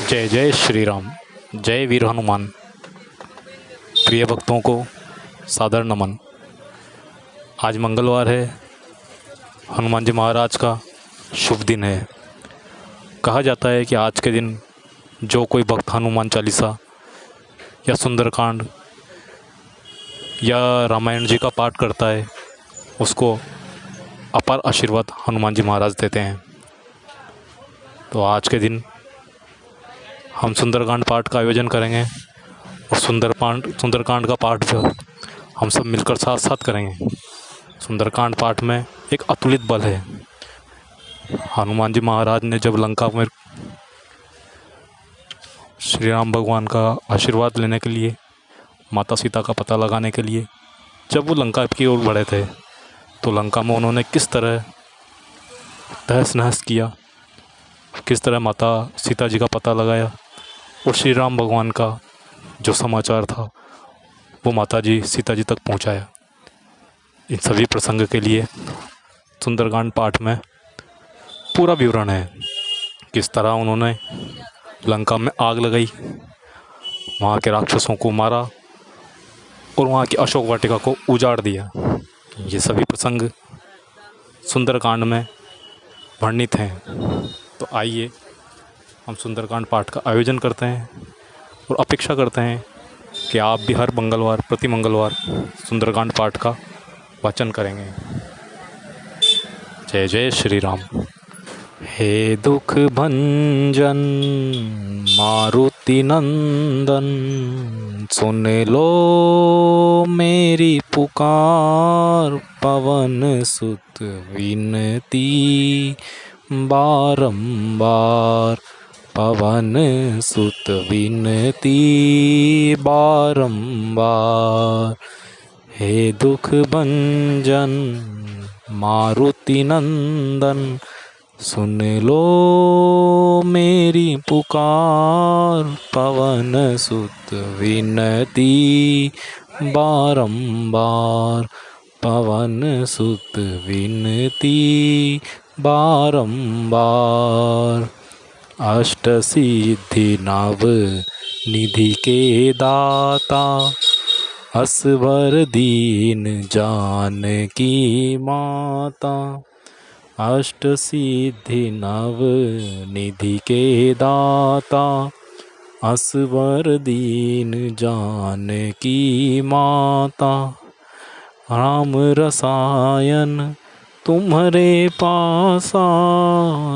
जय जय श्री राम। जय वीर हनुमान। प्रिय भक्तों को सादर नमन। आज मंगलवार है, हनुमान जी महाराज का शुभ दिन है। कहा जाता है कि आज के दिन जो कोई भक्त हनुमान चालीसा या सुंदरकांड या रामायण जी का पाठ करता है उसको अपार आशीर्वाद हनुमान जी महाराज देते हैं। तो आज के दिन हम सुंदरकांड पाठ का आयोजन करेंगे और सुंदरकांड का पाठ जो हम सब मिलकर साथ साथ करेंगे। सुंदरकांड पाठ में एक अतुलित बल है। हनुमान जी महाराज ने जब लंका में श्री राम भगवान का आशीर्वाद लेने के लिए, माता सीता का पता लगाने के लिए जब वो लंका की ओर बढ़े थे तो लंका में उन्होंने किस तरह तहस नहस किया, किस तरह माता सीता जी का पता लगाया और श्री राम भगवान का जो समाचार था वो माता जी सीता जी तक पहुंचाया। इन सभी प्रसंग के लिए सुंदरकांड पाठ में पूरा विवरण है। किस तरह उन्होंने लंका में आग लगाई, वहाँ के राक्षसों को मारा और वहाँ की अशोक वाटिका को उजाड़ दिया। ये सभी प्रसंग सुंदरकांड में वर्णित हैं। तो आइए हम सुंदरकांड पाठ का आयोजन करते हैं और अपेक्षा करते हैं कि आप भी हर मंगलवार प्रति मंगलवार सुंदरकांड पाठ का वाचन करेंगे। जय जय श्री राम। हे दुख भंजन मारुति नंदन, सुन लो मेरी पुकार, पवन सुत विनती बारंबार, पवन सुत विनती बारंबार। हे दुख भंजन मारुति नंदन, सुन लो मेरी पुकार, पवन सुत विनती बारंबार, पवन सुत विनती बारंबार। अष्ट सिद्धि नव निधि के दाता, असवर दीन जानकी माता। अष्ट सिद्धि नव निधि के दाता, असवर दीन जानकी माता। राम रसायन तुम्हारे पासा,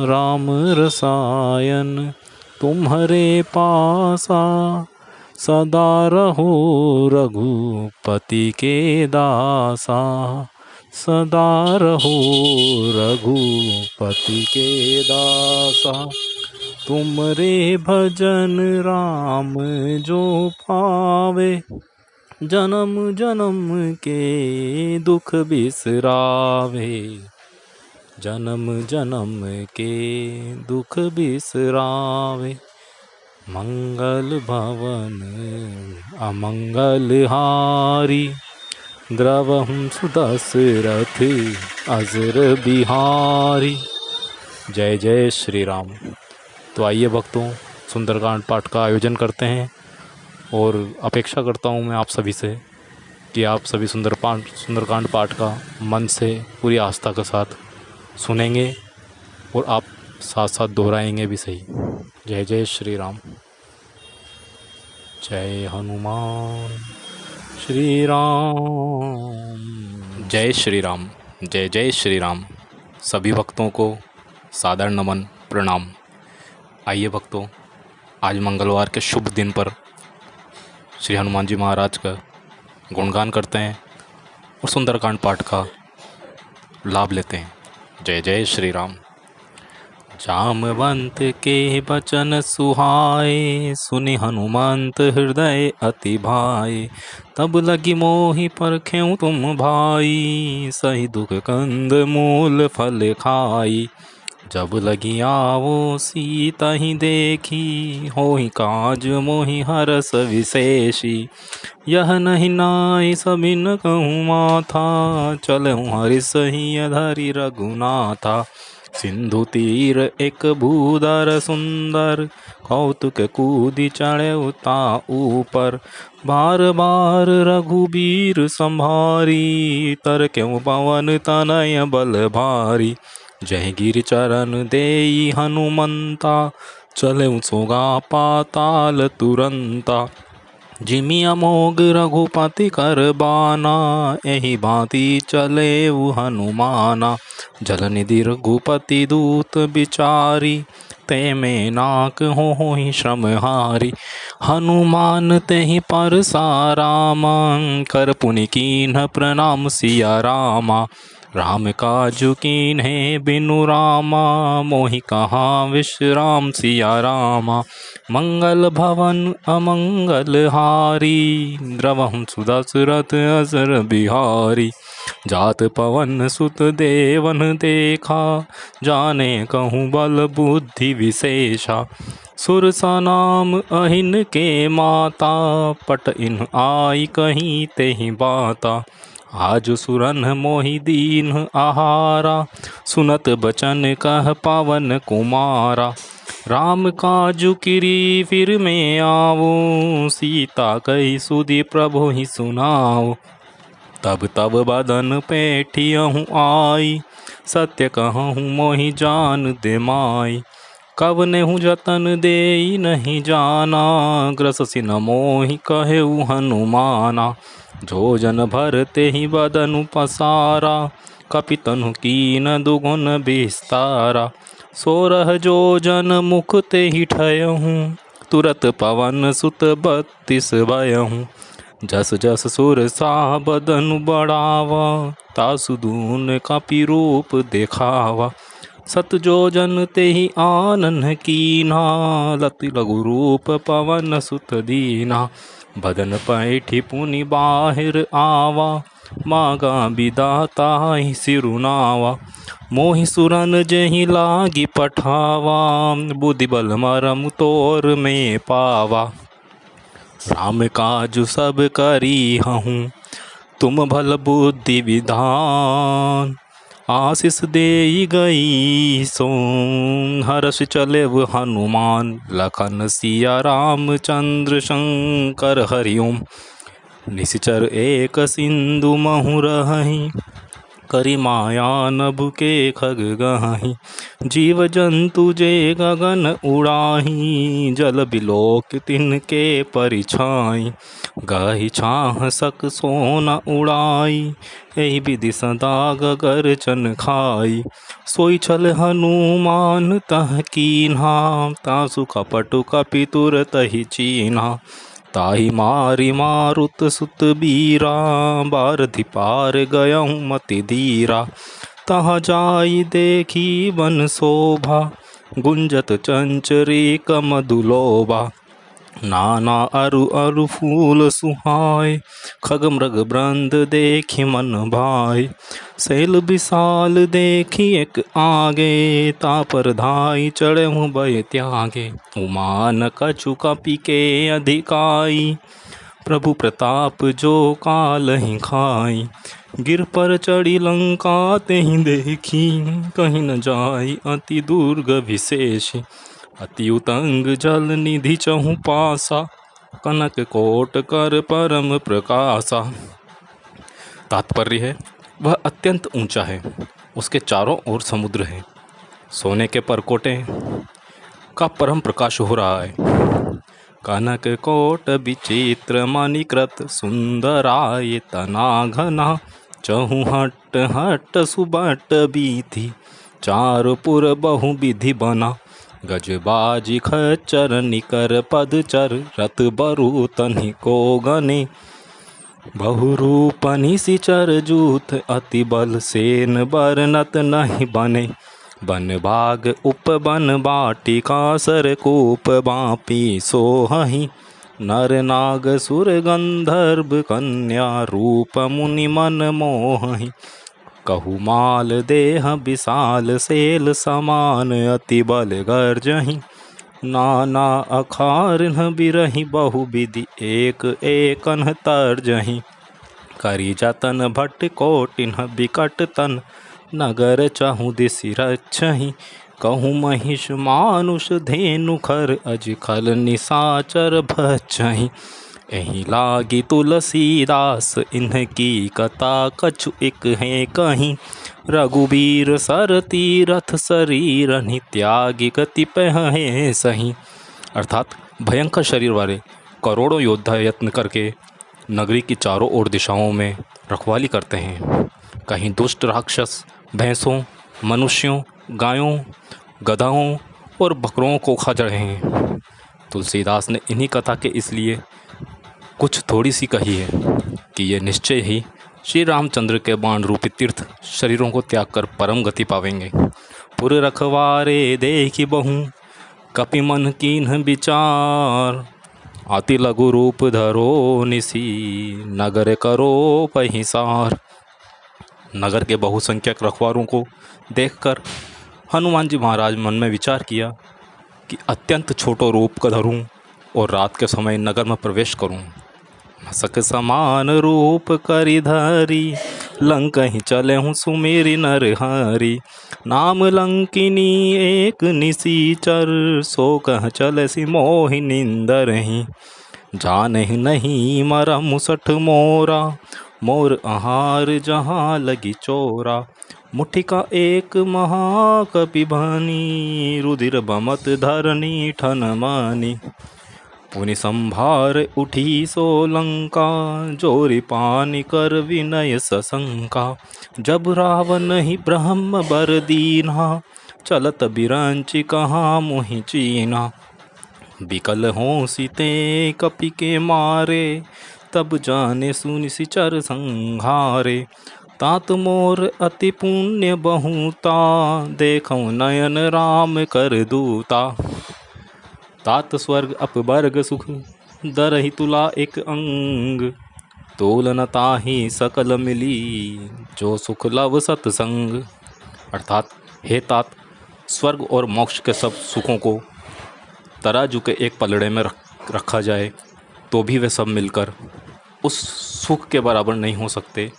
राम रसायन तुम्हारे पासा, सदा रहो रघुपति के दासा, सदा रहो रघुपति के दासा। तुमरे भजन राम जो पावे, जन्म जन्म के दुख बिसरावे, जन्म जन्म के दुख बिसरावे। मंगल भवन अमंगल हारी, द्रवहं सुदशरथ अजर बिहारी। जय जय श्री राम। तो आइए भक्तों, सुंदरकांड पाठ का आयोजन करते हैं और अपेक्षा करता हूँ मैं आप सभी से कि आप सभी सुंदरकांड पाठ का मन से पूरी आस्था के साथ सुनेंगे और आप साथ साथ दोहराएंगे भी सही। जय जय श्री राम। जय हनुमान श्री राम। जय श्री राम। जय जय श्री राम। सभी भक्तों को सादर नमन प्रणाम। आइए भक्तों, आज मंगलवार के शुभ दिन पर श्री हनुमान जी महाराज का गुणगान करते हैं और सुंदरकांड पाठ का लाभ लेते हैं। जय जय श्री राम। जामवंत के बचन सुहाए, सुनि हनुमंत हृदय अति भाए। तब लगी मोहि परखें तुम भाई, सही दुख कंद मूल फल खाई। जब लगी आवो सीता ही देखी, होहि काज मोहि हरस विशेषी। यह नहीं नाई सबिन कहूँ माथा, चलहु हरि सही अधरि रघुनाथा। सिंधु तीर एक भूधर सुंदर, कौतुक कूदी चढ़े उता ऊपर। बार बार रघुबीर संभारी, तर क्यों पवन तनय बल भारी। जय गिर चरण देई हनुमंता, चले सोगा पाताल तुरंता। जिमि अमोघ रघुपति कर बाना, एहि भांति चले हनुमाना। जल निधि रघुपति दूत बिचारी, ते में नाक हो ही श्रमहारी। हनुमान तेहि पर सारामा, कर पुनि कीन्ह प्रणाम सिया रामा। राम काजु कीन्हे बिनु रामा, मोहि कहाँ विश्राम सिया रामा। मंगल भवन अमंगल हारी, द्रवहु सुदशरथ असर बिहारी। जात पवन सुत देवन देखा, जाने कहूँ बल बुद्धि विशेषा। सुरसा नाम अहिन के माता, पट इन आई कहीं तेहि बाता। आज सुरन मोहि दीन आहारा, सुनत बचन कह पावन कुमारा। राम काजु किरी फिर में आवो, सीता कही सुधि प्रभु ही सुनाओ। तब तब बदन पेठियहु आई, सत्य कहूँ मोहि जान दे माई। कवनेहु जतन देई नहीं जाना, ग्रससि न मोहि कहेउ हनुमाना। जो जन भर तेहि बदनु पसारा, कपितनु कीन दुगुन विस्तारा। सोरह जो जन मुख तेहि ठयहु, तुरत पवन सुत 32 भयहु। जस जस सुर सा बदनु बढ़ावा, तासु दून कपि रूप देखावा। सत जो जन तेहि आनन कीन्हा, लति लघु रूप पवन सुत दीना। बदन पैठि पुनि बाहिर आवा, मागा बिदाता ही सिरुनावा। मोहि सुरन जेहि लागी पठावा, बुद्धि बल मरम तोर में पावा। राम काजु सब करी हूँ, तुम भल बुद्धि विधान। आशीष देई गई सो, हर्ष चले वो हनुमान। लखन सिया रामचंद्र शंकर हरिओम। निश्चर एक सिंधु महु रहहि, करि माया नभ के खग गहहि। जीव जंतु जे गगन उड़ाही, जल बिलोक तिनके परिछाई। गहि छाह सक सोन उड़ाई, एहि विधि सदा गगर चन खाई। सोई छल हनुमान तह कीन्हा, तासु कपटु कपि तुर तहि चीन्हा। ताहि मारि मारुत सुत बीरा, बारधि पार गयहु मति धीरा। तहाँ जाई देखी वन शोभा, गुंजत चंचरी मधुलोभा। नाना अरु अरु फूल सुहाय, खग मृग ब्रंद देखि मन भाय। शैल विशाल देखी एक आगे, तापर धाई चढ़हु भय त्यागे। उमान कछु कपि के अधिकाई, प्रभु प्रताप जो कालहि खाई। गिर पर चढ़ी लंका तेहि देखी, कहीं न जाई अति दुर्ग विशेष। अति उतंग जल निधि चहु पासा, कनक कोट कर परम प्रकाशा। तात्पर्य है, वह अत्यंत ऊंचा है, उसके चारों ओर समुद्र है, सोने के परकोटे का परम प्रकाश हो रहा है। कनक कोट विचित्र मणिकृत, सुंदराय तना घना। चहु हट हट सुबट बीथी, चार पुर बहु विधि बना। गजबाजी खच्चर निकर पदचर, रत बरु तनि को गने। बहुरूप निशिचर जूथ, अति बल सेन बरनत नहीं बने। बन भाग उपवन बाटिका, सरकूप बापी सोहहि। नर नाग सुर गंधर्व कन्या, रूप मुनि मन मोहहि। कहु माल देह विशाल सेल समान, अति बल गर्जहि। नाना अखार न बिरहि बहु विधि, एक एकन तर्जहि। करी जतन भट कोटिन बिकट तन, नगर चाहूँ दिसि रक्षहि, कहूँ महिष मानुष धेनु खर, अज खल निशाचर भक्षहि। एहि लागी तुलसीदास, इनकी कथा कछु एक है कहीं। रघुबीर सर तीरथ शरीर, त्यागी गति पहै सही। अर्थात भयंकर शरीर वाले करोड़ों योद्धा यत्न करके नगरी की चारों ओर दिशाओं में रखवाली करते हैं। कहीं दुष्ट राक्षस भैंसों, मनुष्यों, गायों, गधाओं और बकरों को खा रहे हैं। तुलसीदास ने इन्हीं कथा के इसलिए कुछ थोड़ी सी कही है कि ये निश्चय ही श्री रामचंद्र के बाण रूपी तीर्थ शरीरों को त्याग कर परम गति पावेंगे। पुर रखवारे देखी बहु, कपि मन कीन्ह विचार। अति लघु रूप धरो निसी, नगर करो पहिसार। नगर के बहुसंख्यक रखवारों को देखकर हनुमान जी महाराज मन में विचार किया कि अत्यंत छोटो रूप का धरूं और रात के समय नगर में प्रवेश करूं। मसक समान रूप करिधरी, लंकहि चले हूँ सुमेरी नरहरि। नाम लंकिनी एक निसीचर, सो कह चले सि मोहि निंदरहि। जानहि नहीं मरम सठ मोरा, मोर आहार जहाँ लगी चोरा। मुट्ठी का एक महाकपि भानी, रुधिर बमत धरनी ठन मानी। पुनि संभार उठी सो लंका, जोरी पानी कर विनय सशंका। जब रावण ही ब्रह्म बर दीना, चलत बिरंचि कहाँ मोहि चीना। बिकल हों सीते कपि के मारे, तब जाने सुनि सिचर संहारे। तात मोर अति पुण्य बहुता, देखऊँ नयन राम कर दूता। तात स्वर्ग अपवर्ग सुख, दरहि तुला एक अंग। तोलन ताहि सकल मिली, जो सुख लव सत्संग। अर्थात हे तात, स्वर्ग और मोक्ष के सब सुखों को तराजू के एक पलड़े में रखा जाए तो भी वे सब मिलकर उस सुख के बराबर नहीं हो सकते